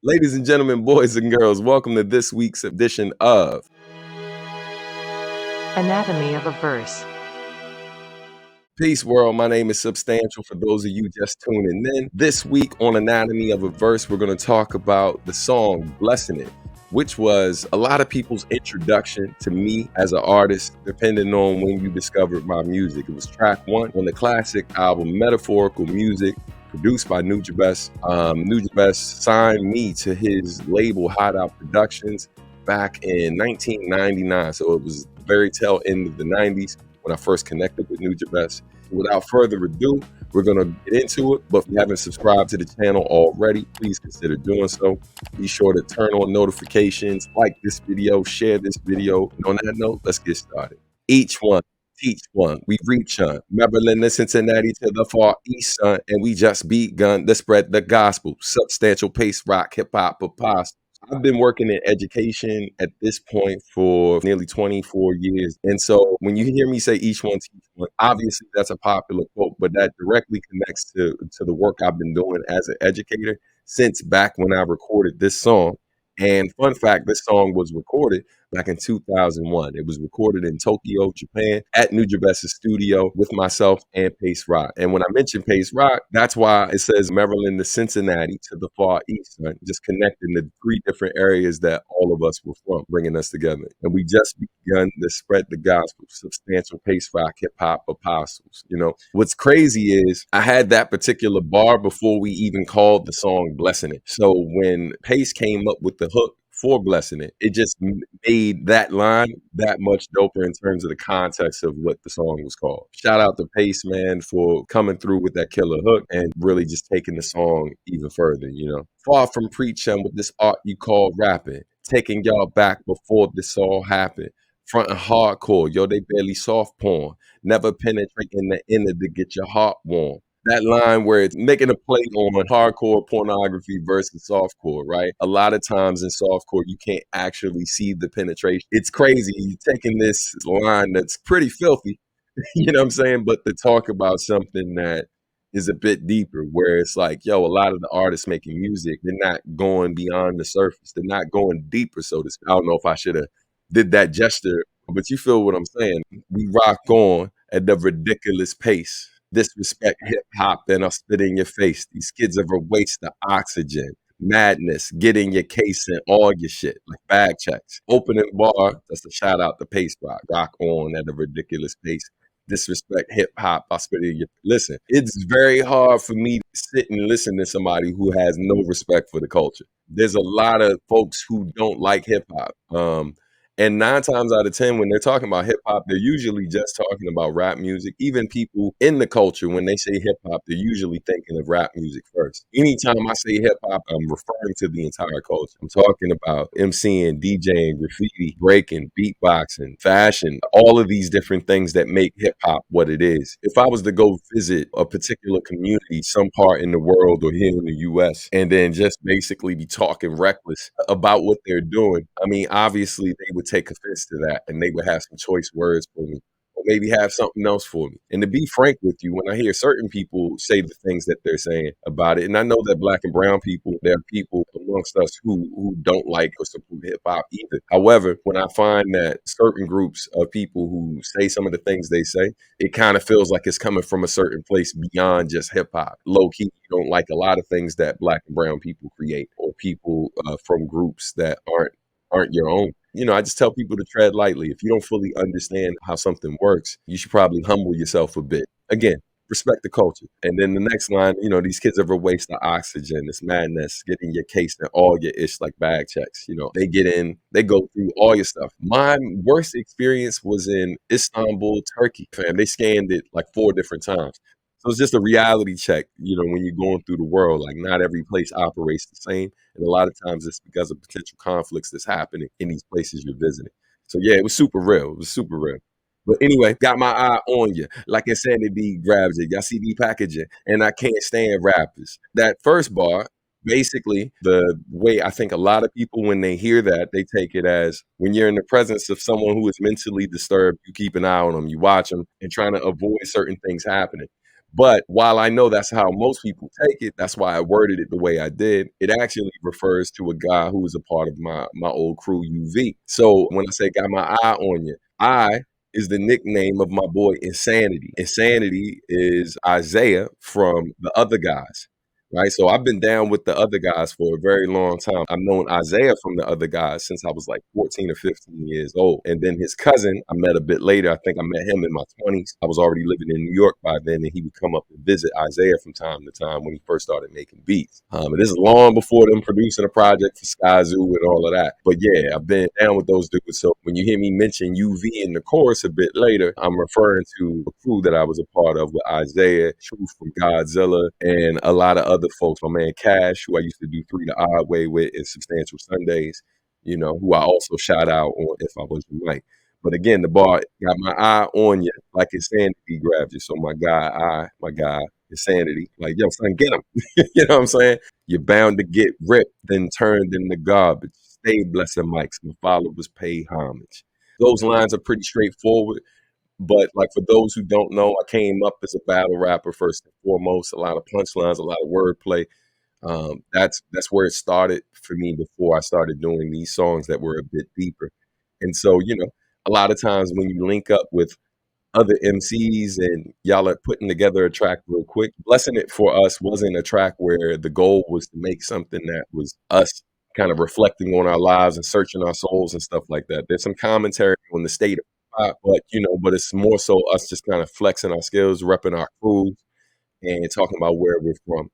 Ladies and gentlemen, boys and girls, welcome to this week's edition of Anatomy of a Verse. Peace World. My name is Substantial for those of you just tuning in. This week on Anatomy of a Verse, we're going to talk about the song Blessing It, which was a lot of people's introduction to me as an artist, depending on when you discovered my music. It was track one on the classic album Metaphorical Music, produced by Nujabes. Nujabes signed me to his label Hot Out Productions back in 1999. So it was the very tail end of the 90s when I first connected with Nujabes. Without further ado, we're going to get into it. But if you haven't subscribed to the channel already, please consider doing so. Be sure to turn on notifications, like this video, share this video. And on that note, let's get started. Each one, teach one. We reach on Maryland to Cincinnati to the far east, son, and we just begun to spread the gospel. Substantial Pase Rock, hip hop, Pase. I've been working in education at this point for nearly 24 years. And so when you hear me say each one teach one, obviously that's a popular quote, but that directly connects to the work I've been doing as an educator since back when I recorded this song. And fun fact, this song was recorded back in 2001. It was recorded in Tokyo, Japan, at Nujabes' studio with myself and Pase Rock. And when I mention Pase Rock, that's why it says Maryland to Cincinnati to the far east, right? Just connecting the three different areas that all of us were from, bringing us together. And we just begun to spread the gospel, substantial Pase Rock hip hop apostles. You know, what's crazy is I had that particular bar before we even called the song Blessing It. So when Pace came up with the hook for Blessing It, it just made that line that much doper in terms of the context of what the song was called. Shout out to Pace, man, for coming through with that killer hook and really just taking the song even further, you know. Far from preaching with this art you call rapping, taking y'all back before this all happened. Front and hardcore, yo, they barely soft porn. Never penetrating the inner to get your heart warm. That line where it's making a play on hardcore pornography versus softcore, right? A lot of times in softcore, you can't actually see the penetration. It's crazy. You're taking this line that's pretty filthy, you know what I'm saying? But to talk about something that is a bit deeper, where it's like, yo, a lot of the artists making music, they're not going beyond the surface. They're not going deeper, so to speak. I don't know if I should have did that gesture, but you feel what I'm saying. We rock on at the ridiculous pace. Disrespect hip hop, and I'll spit in your face. These kids ever waste the oxygen. Madness, get in your case and all your shit, like bag checks. Opening bar, that's a shout out to Pace Rock. Rock on at a ridiculous pace. Disrespect hip hop, I spit in your listen. It's very hard for me to sit and listen to somebody who has no respect for the culture. There's a lot of folks who don't like hip hop. And 9 times out of 10, when they're talking about hip hop, they're usually just talking about rap music. Even people in the culture, when they say hip hop, they're usually thinking of rap music first. Anytime I say hip hop, I'm referring to the entire culture. I'm talking about MCing, DJing, graffiti, breaking, beatboxing, fashion, all of these different things that make hip hop what it is. If I was to go visit a particular community, some part in the world or here in the US, and then just basically be talking reckless about what they're doing, I mean, obviously they would take offense to that and they would have some choice words for me or maybe have something else for me. And to be frank with you, when I hear certain people say the things that they're saying about it, and I know that black and brown people, there are people amongst us who don't like or support hip hop either. However, when I find that certain groups of people who say some of the things they say, it kind of feels like it's coming from a certain place beyond just hip hop. Low key, you don't like a lot of things that black and brown people create or people from groups that aren't your own. You know, I just tell people to tread lightly. If you don't fully understand how something works, you should probably humble yourself a bit. Again, respect the culture. And then the next line, you know, these kids ever waste the oxygen, this madness, get in your case and all your ish like bag checks. You know, they get in, they go through all your stuff. My worst experience was in Istanbul, Turkey. Fam, they scanned it like 4 different times. So it's just a reality check, you know, when you're going through the world. Like, not every place operates the same. And a lot of times it's because of potential conflicts that's happening in these places you're visiting. So yeah, it was super real. It was super real. But anyway, got my eye on you. Like Insanity grabs it. Y'all see the packaging. And I can't stand rappers. That first bar, basically, the way I think a lot of people, when they hear that, they take it as when you're in the presence of someone who is mentally disturbed, you keep an eye on them, you watch them, and trying to avoid certain things happening. But while I know that's how most people take it, that's why I worded it the way I did. It actually refers to a guy who was a part of my old crew, UV. So when I say got my eye on you, I is the nickname of my boy Insanity. Insanity is Isaiah from the other guys. Right. So I've been down with the other guys for a very long time. I've known Isaiah from the other guys since I was like 14 or 15 years old. And then his cousin, I met a bit later. I think I met him in my 20s. I was already living in New York by then, and he would come up and visit Isaiah from time to time when he first started making beats. And this is long before them producing a project for Sky Zoo and all of that. But yeah, I've been down with those dudes. So when you hear me mention UV in the chorus a bit later, I'm referring to a crew that I was a part of with Isaiah, Truth from Godzilla, and a lot of other folks. My man Cash, who I used to do Three the Odd Way with in Substantial Sundays, who I also shout out on If I Was Your Mic. But again, the bar got my eye on you, like Insanity grabbed you. So my guy, Insanity, like, yo, son, get him. You know what I'm saying? You're bound to get ripped, then turned into garbage. Stay blessing mics. My followers pay homage. Those lines are pretty straightforward. But like for those who don't know, I came up as a battle rapper first and foremost. A lot of punchlines, a lot of wordplay. That's where it started for me before I started doing these songs that were a bit deeper. And so, a lot of times when you link up with other MCs and y'all are putting together a track real quick, Blessing It for us wasn't a track where the goal was to make something that was us kind of reflecting on our lives and searching our souls and stuff like that. There's some commentary on the state of hip hop, but it's more so us just kind of flexing our skills, repping our crews, and talking about where we're from.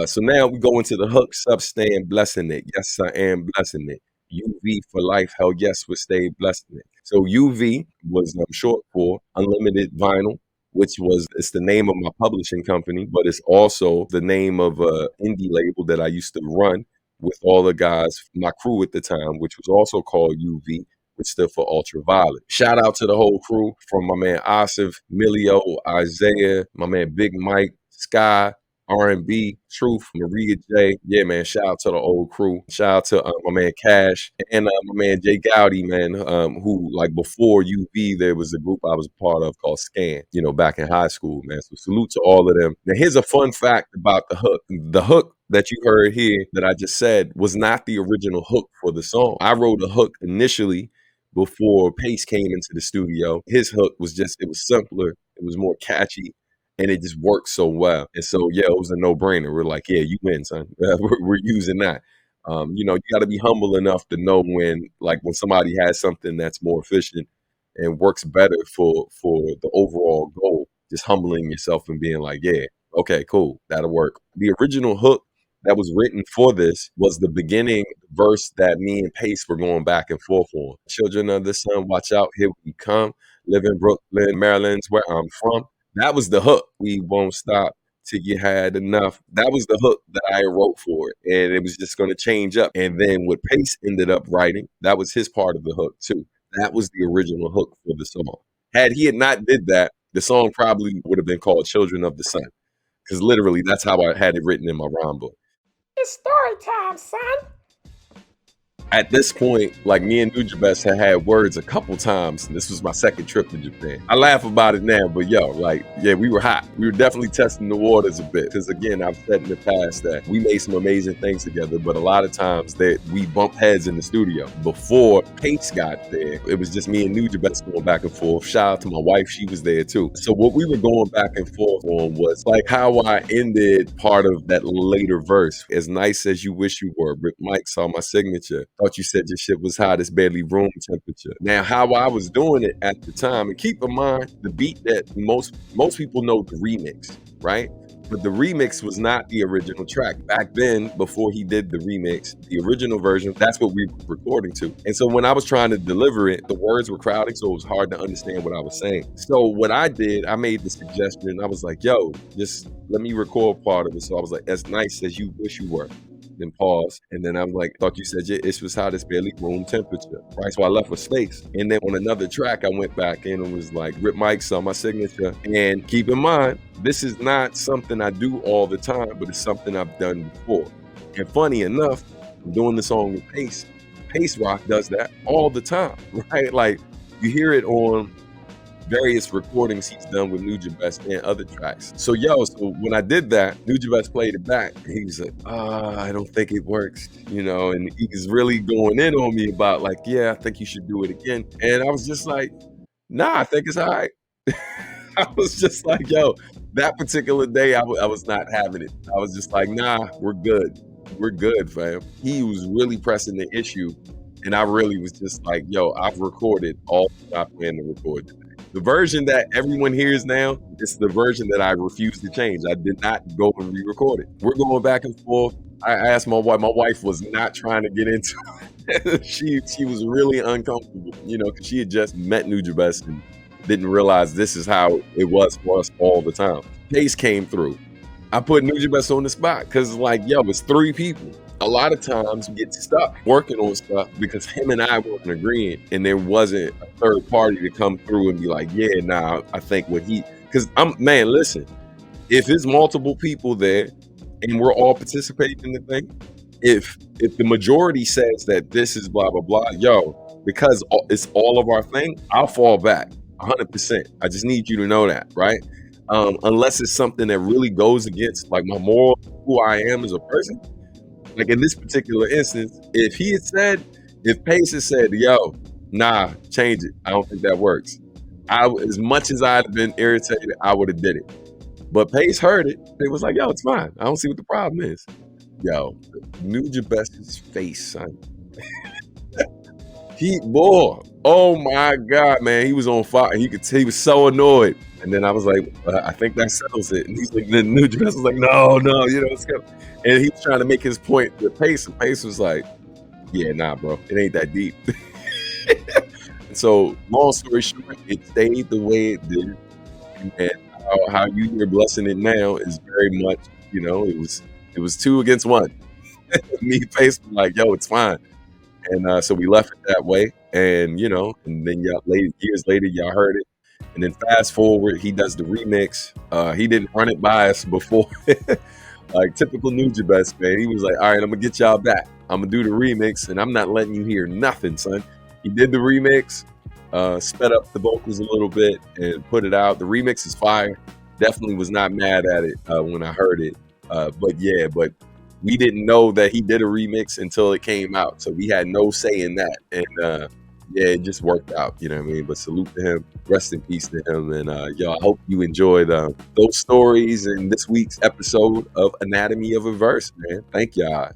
So now we go into the hook, Substan blessing it. Yes, I am blessing it. UV for life, hell yes, we stay blessing it. So UV was short for Unlimited Vinyl, which was it's the name of my publishing company, but it's also the name of a indie label that I used to run with all the guys, my crew at the time, which was also called UV, which stood for Ultraviolet. Shout out to the whole crew from my man Asif, Milio, Isaiah, my man Big Mike, Sky, R&B, Truth, Maria J. Yeah, man, shout out to the old crew. Shout out to my man Cash and my man Jay Gowdy, man, who, like, before UV, there was a group I was a part of called Scan, back in high school, man. So salute to all of them. Now, here's a fun fact about the hook. The hook that you heard here that I just said was not the original hook for the song. I wrote a hook initially before Pace came into the studio. His hook was it was simpler, it was more catchy, and it just worked so well. And so, yeah, it was a no-brainer. We're like, yeah, you win, son. We're using that. You got to be humble enough to know when somebody has something that's more efficient and works better for the overall goal, just humbling yourself and being like, yeah, okay, cool, that'll work. The original hook that was written for this was the beginning verse that me and Pace were going back and forth on. Children of the sun, watch out, here we come. Live in Brooklyn, Maryland's where I'm from. That was the hook. We won't stop till you had enough. That was the hook that I wrote for it. And it was just going to change up. And then what Pace ended up writing, that was his part of the hook too. That was the original hook for the song. Had he had not did that, the song probably would have been called Children of the Sun. Because literally that's how I had it written in my rhyme book. It's story time, son. At this point, like, me and Nujabes had words a couple times, and this was my second trip to Japan. I laugh about it now, but yo, we were hot. We were definitely testing the waters a bit. Because again, I've said in the past that we made some amazing things together, but a lot of times that we bumped heads in the studio. Before Pace got there, it was just me and Nujabes going back and forth. Shout out to my wife, she was there too. So what we were going back and forth on was like how I ended part of that later verse. As nice as you wish you were, Rick Mike saw my signature. Thought you said your shit was hot, it's barely room temperature. Now, how I was doing it at the time, and keep in mind the beat that most people know the remix, right? But the remix was not the original track. Back then, before he did the remix, the original version, that's what we were recording to. And so when I was trying to deliver it, the words were crowding, so it was hard to understand what I was saying. So what I did, I made the suggestion, I was like, yo, just let me record part of it. So I was like, as nice as you wish you were. Then pause, and then I'm like, thought you said it was hot, it's barely room temperature, right? So I left with space. And then on another track, I went back in and was like, Rip Mike saw my signature. And keep in mind, this is not something I do all the time, but it's something I've done before. And funny enough, I'm doing the song with Pase Rock does that all the time, right? Like, you hear it on various recordings he's done with Nujabes and other tracks. So when I did that, Nujabes played it back. And he was like, I don't think it works, and he's really going in on me about like, yeah, I think you should do it again. And I was just like, nah, I think it's all right. I was just like, that particular day, I was not having it. I was just like, nah, we're good. We're good, fam. He was really pressing the issue. And I really was just like, I've recorded all that I plan to record today. The version that everyone hears now is the version that I refuse to change. I did not go and re-record it. We're going back and forth. I asked my wife. My wife was not trying to get into it. She was really uncomfortable, because she had just met Nujabes and didn't realize this is how it was for us all the time. Pase came through. I put Nujabes on the spot because it's 3 people. A lot of times we get stuck working on stuff because him and I weren't agreeing and there wasn't a third party to come through and be like, yeah, nah, I think because listen, if it's multiple people there and we're all participating in the thing, if the majority says that this is blah, blah, blah, because it's all of our thing, I'll fall back 100%. I just need you to know that, right? Unless it's something that really goes against like my moral, who I am as a person. Like in this particular instance, if Pase had said, nah, change it. I don't think that works. As much as I'd been irritated, I would have did it. But Pase heard it. It was like, it's fine. I don't see what the problem is. Nujabes' face, son. Oh my God, man. He was on fire. You could tell he was so annoyed. And then I was like, I think that settles it. And he's like, then Nujabes was like, no, it's good. And he was trying to make his point with Pase. And Pase was like, yeah, nah, bro. It ain't that deep. So, long story short, it stayed the way it did. And how you hear Blessing It now is very much, it was 2 against 1. Me and Pase was like, it's fine. And so we left it that way. And, and then years later, y'all heard it. And then fast forward, he does the remix. He didn't run it by us before. Like typical Nujabes, man. He was like, all right, I'm going to get y'all back. I'm going to do the remix, and I'm not letting you hear nothing, son. He did the remix, sped up the vocals a little bit, and put it out. The remix is fire. Definitely was not mad at it when I heard it. But we didn't know that he did a remix until it came out. So we had no say in that. And it just worked out, you know what I mean? But salute to him. Rest in peace to him. And I hope you enjoyed those stories in this week's episode of Anatomy of a Verse, man. Thank y'all.